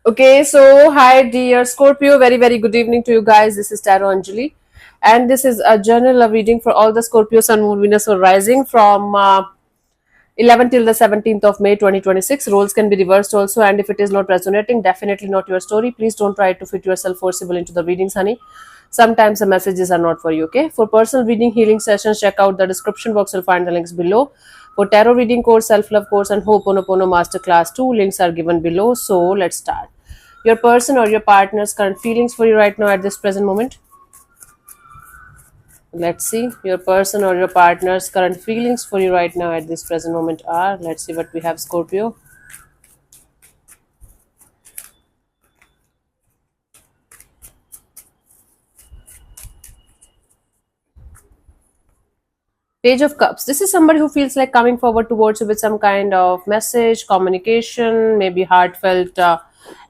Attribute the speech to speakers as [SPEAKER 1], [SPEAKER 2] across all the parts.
[SPEAKER 1] Okay, so hi dear Scorpio, very good evening to you guys. This is Tarot Anjali, and this is a general love reading for all the Scorpio Sun, Moon, Venus, or Rising from 11 till the 17th of May 2026. Roles can be reversed also, and if it is not resonating, definitely not your story. Please don't try to fit yourself forcible into the readings, honey. Sometimes the messages are not for you, okay? For personal reading, healing sessions, check out the description box. You'll find the links below. For tarot reading course, self-love course, and Ho'oponopono masterclass, two links are given below. So let's start. Your person or your partner's current feelings for you right now at this present moment. Let's see. Your person or your partner's current feelings for you right now at this present moment are. Let's see what we have, Scorpio. Page of Cups. This is somebody who feels like coming forward towards you with some kind of message, communication, maybe heartfelt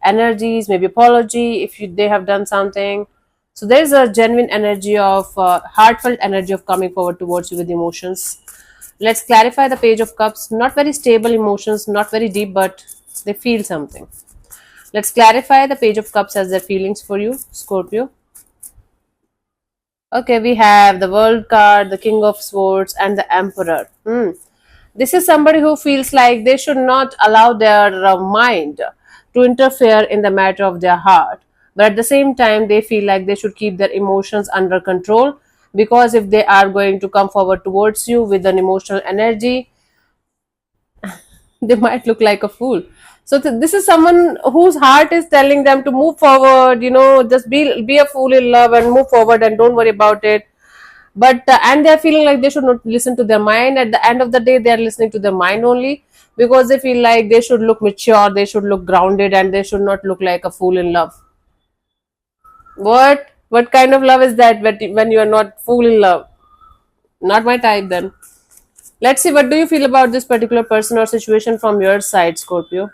[SPEAKER 1] energies, maybe apology if they have done something. So there's a genuine energy of heartfelt energy of coming forward towards you with emotions. Let's clarify the Page of Cups. Not very stable emotions, not very deep, but they feel something. Let's clarify the Page of Cups as their feelings for you, Scorpio. Okay, we have the World card, the King of Swords, and the Emperor. This is somebody who feels like they should not allow their mind to interfere in the matter of their heart. But at the same time, they feel like they should keep their emotions under control, because if they are going to come forward towards you with an emotional energy, they might look like a fool. So this is someone whose heart is telling them to move forward, just be a fool in love and move forward and don't worry about it. But and they're feeling like they should not listen to their mind. At the end of the day, they're listening to their mind only, because they feel like they should look mature, they should look grounded, and they should not look like a fool in love. What kind of love is that when you are not fool in love? Not my type then. Let's see, what do you feel about this particular person or situation from your side, Scorpio?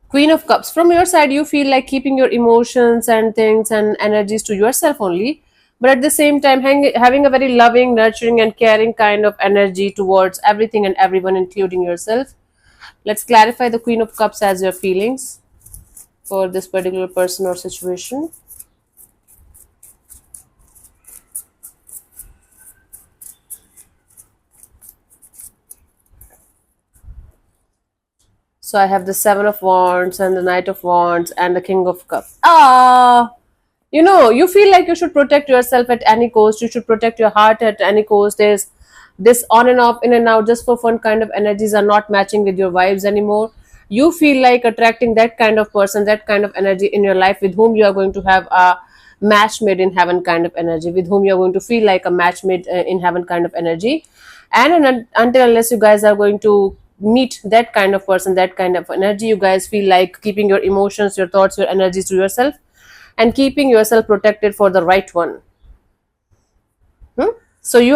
[SPEAKER 1] Queen of Cups. From your side, you feel like keeping your emotions and things and energies to yourself only, but at the same time, having a very loving, nurturing, and caring kind of energy towards everything and everyone, including yourself. Let's clarify the Queen of Cups as your feelings for this particular person or situation. So I have the Seven of Wands and the Knight of Wands and the King of Cups. You feel like you should protect yourself at any cost. You should protect your heart at any cost. There's this on and off, in and out, just for fun kind of energies are not matching with your vibes anymore. You feel like attracting that kind of person, that kind of energy in your life, with whom you are going to have a match made in heaven kind of energy, with whom you are going to feel like a match made in heaven kind of energy. Until unless you guys are going to meet that kind of person, that kind of energy, you guys feel like keeping your emotions, your thoughts, your energies to yourself, and keeping yourself protected for the right one. So you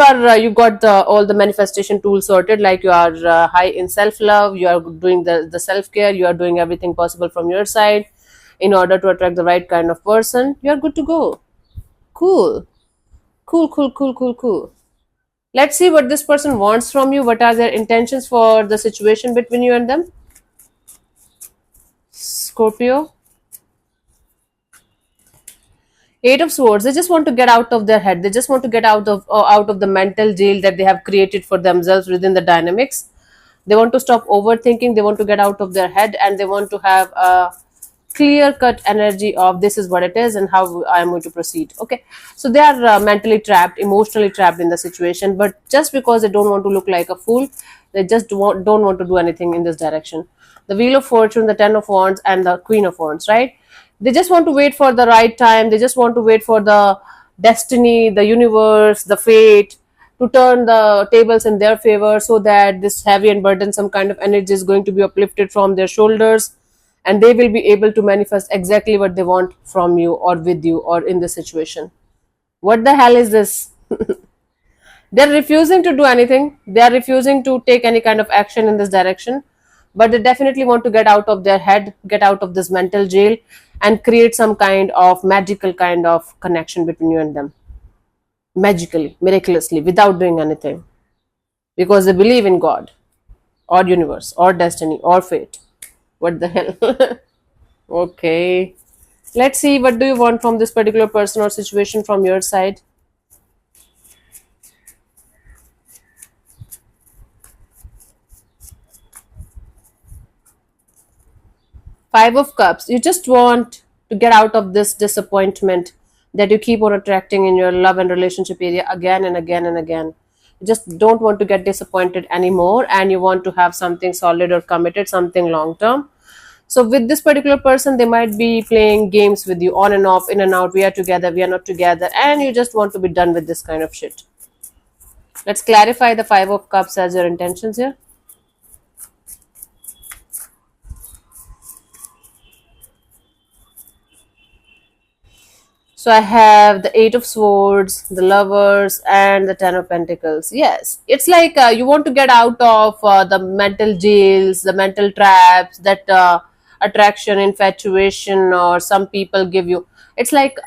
[SPEAKER 1] got all the manifestation tools sorted, like you are high in self love, you are doing the self care, you are doing everything possible from your side in order to attract the right kind of person. You are good to go. Cool. Cool. Let's see what this person wants from you. What are their intentions for the situation between you and them, Scorpio? Eight of Swords. They just want to get out of their head. They just want to get out of the mental jail that they have created for themselves within the dynamics. They want to stop overthinking. They want to get out of their head, and they want to have a clear cut energy of this is what it is and how I am going to proceed. Okay, so they are mentally trapped, emotionally trapped in the situation, but just because they don't want to look like a fool, they just don't want to do anything in this direction. The Wheel of Fortune, the Ten of Wands, and the Queen of Wands, right? They just want to wait for the right time. They just want to wait for the destiny, the universe, the fate to turn the tables in their favor, so that this heavy and burdensome kind of energy is going to be uplifted from their shoulders, and they will be able to manifest exactly what they want from you or with you or in this situation. What the hell is this? They're refusing to do anything. They are refusing to take any kind of action in this direction, but they definitely want to get out of their head, get out of this mental jail, and create some kind of magical kind of connection between you and them. magically, miraculously, without doing anything, because they believe in God or universe or destiny or fate. What the hell? Okay. Let's see, what do you want from this particular person or situation from your side? Five of Cups. You just want to get out of this disappointment that you keep on attracting in your love and relationship area again and again and again. You just don't want to get disappointed anymore, and you want to have something solid or committed, something long term. So, with this particular person, they might be playing games with you on and off, in and out. We are together, we are not together, and you just want to be done with this kind of shit. Let's clarify the Five of Cups as your intentions here. So I have the Eight of Swords, the Lovers, and the Ten of Pentacles. Yes, it's like you want to get out of the mental jails, the mental traps that attraction, infatuation, or some people give you. It's like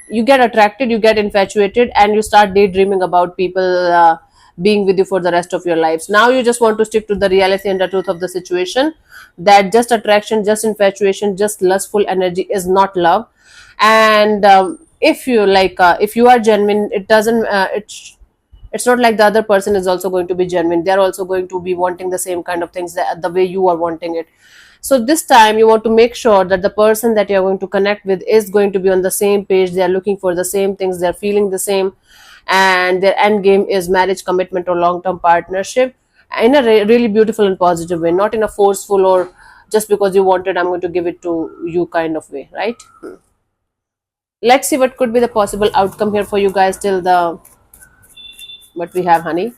[SPEAKER 1] you get attracted, you get infatuated, and you start daydreaming about people being with you for the rest of your lives. Now you just want to stick to the reality and the truth of the situation, that just attraction, just infatuation, just lustful energy is not love. And if you like, if you are genuine, it doesn't it's not like the other person is also going to be genuine. They're also going to be wanting the same kind of things that the way you are wanting it. So this time you want to make sure that the person that you're going to connect with is going to be on the same page. They're looking for the same things, they're feeling the same, and their end game is marriage, commitment, or long-term partnership, in a really beautiful and positive way, not in a forceful or just because you wanted, I'm going to give it to you kind of way, right? Let's see what could be the possible outcome here for you guys till the what we have, honey.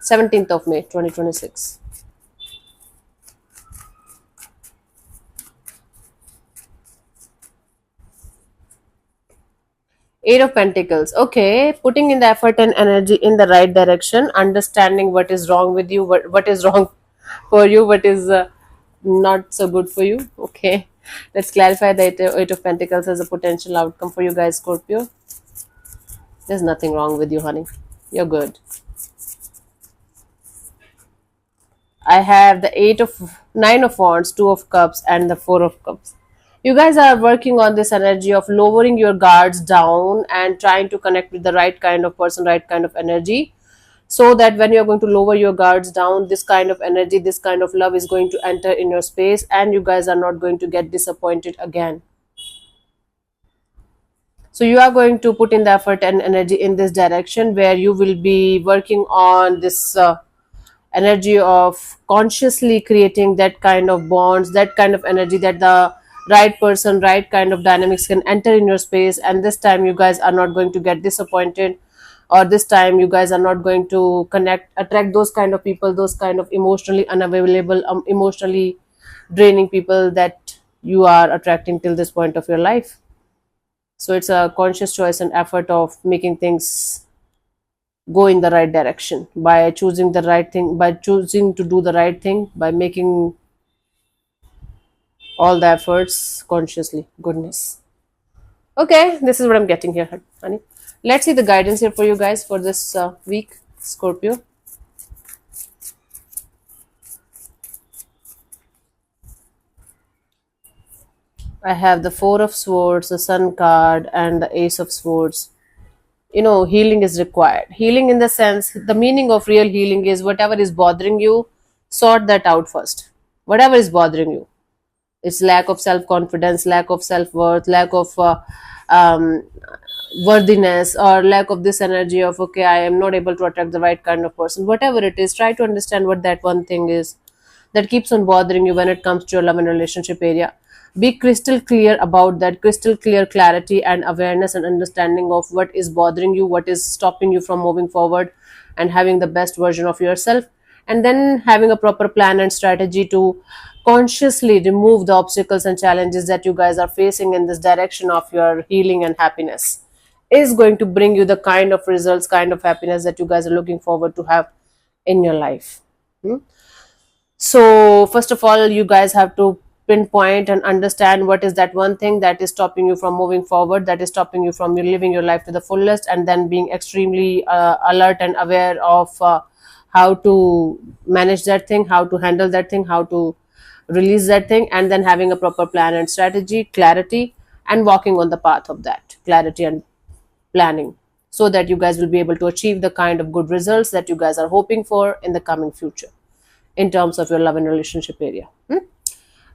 [SPEAKER 1] 17th of May 2026. Eight of Pentacles. Okay, putting in the effort and energy in the right direction, understanding what is wrong with you, what is wrong for you, what is not so good for you. Okay, let's clarify the Eight of Pentacles as a potential outcome for you guys, Scorpio. There's nothing wrong with you, honey. You're good. I have the Nine of Wands, Two of Cups, and the Four of Cups. You guys are working on this energy of lowering your guards down and trying to connect with the right kind of person, right kind of energy, so that when you're going to lower your guards down, this kind of energy, this kind of love is going to enter in your space, and you guys are not going to get disappointed again. So you are going to put in the effort and energy in this direction, where you will be working on this energy of consciously creating that kind of bonds, that kind of energy, that the right person, right kind of dynamics can enter in your space. And this time you guys are not going to get disappointed, or this time you guys are not going to attract those kind of people, those kind of emotionally unavailable, emotionally draining people that you are attracting till this point of your life. So it's a conscious choice and effort of making things go in the right direction, by choosing the right thing, by choosing to do the right thing, by making all the efforts consciously. Goodness. Okay, this is what I'm getting here, honey. Let's see the guidance here for you guys for this week, Scorpio. I have the Four of Swords, the Sun card, and the Ace of Swords. Healing is required. Healing, in the sense, the meaning of real healing is whatever is bothering you, sort that out first. Whatever is bothering you, it's lack of self-confidence, lack of self-worth, lack of um, worthiness, or lack of this energy of, okay, I am not able to attract the right kind of person. Whatever it is, try to understand what that one thing is that keeps on bothering you when it comes to your love and relationship area. Be crystal clear about that, crystal clear clarity and awareness and understanding of what is bothering you, what is stopping you from moving forward and having the best version of yourself, and then having a proper plan and strategy to consciously remove the obstacles and challenges that you guys are facing in this direction of your healing and happiness, is going to bring you the kind of results, kind of happiness that you guys are looking forward to have in your life. So first of all, you guys have to pinpoint and understand what is that one thing that is stopping you from moving forward, that is stopping you from living your life to the fullest, and then being extremely alert and aware of how to manage that thing, how to handle that thing, how to release that thing, and then having a proper plan and strategy, clarity, and walking on the path of that clarity and planning, so that you guys will be able to achieve the kind of good results that you guys are hoping for in the coming future in terms of your love and relationship area.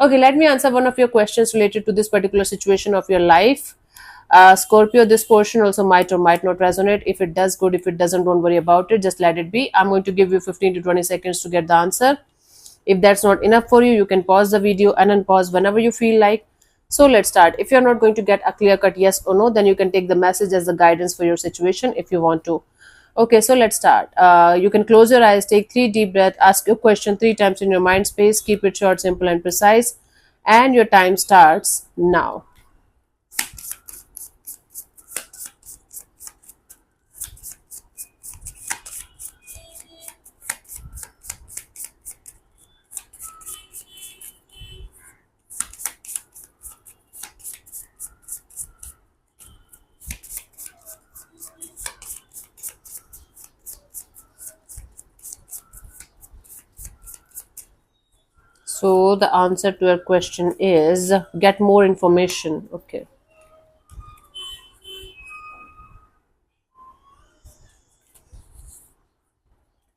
[SPEAKER 1] Okay, let me answer one of your questions related to this particular situation of your life. Scorpio, this portion also might or might not resonate. If it does, good. If it doesn't, don't worry about it. Just let it be. I'm going to give you 15 to 20 seconds to get the answer. If that's not enough for you, you can pause the video and unpause whenever you feel like. So let's start. If you're not going to get a clear-cut yes or no, then you can take the message as the guidance for your situation if you want to. Okay, so let's start. You can close your eyes, take 3 deep breaths, ask your question 3 times in your mind space, keep it short, simple, and precise, and your time starts now. So the answer to your question is get more information. Okay.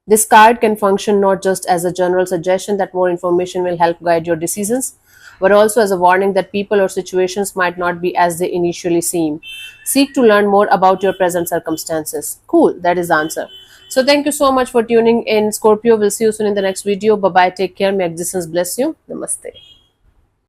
[SPEAKER 1] This card can function not just as a general suggestion that more information will help guide your decisions, but also as a warning that people or situations might not be as they initially seem. Seek to learn more about your present circumstances. Cool, that is the answer. So thank you so much for tuning in, Scorpio. We'll see you soon in the next video. Bye bye. Take care. May existence bless you. Namaste.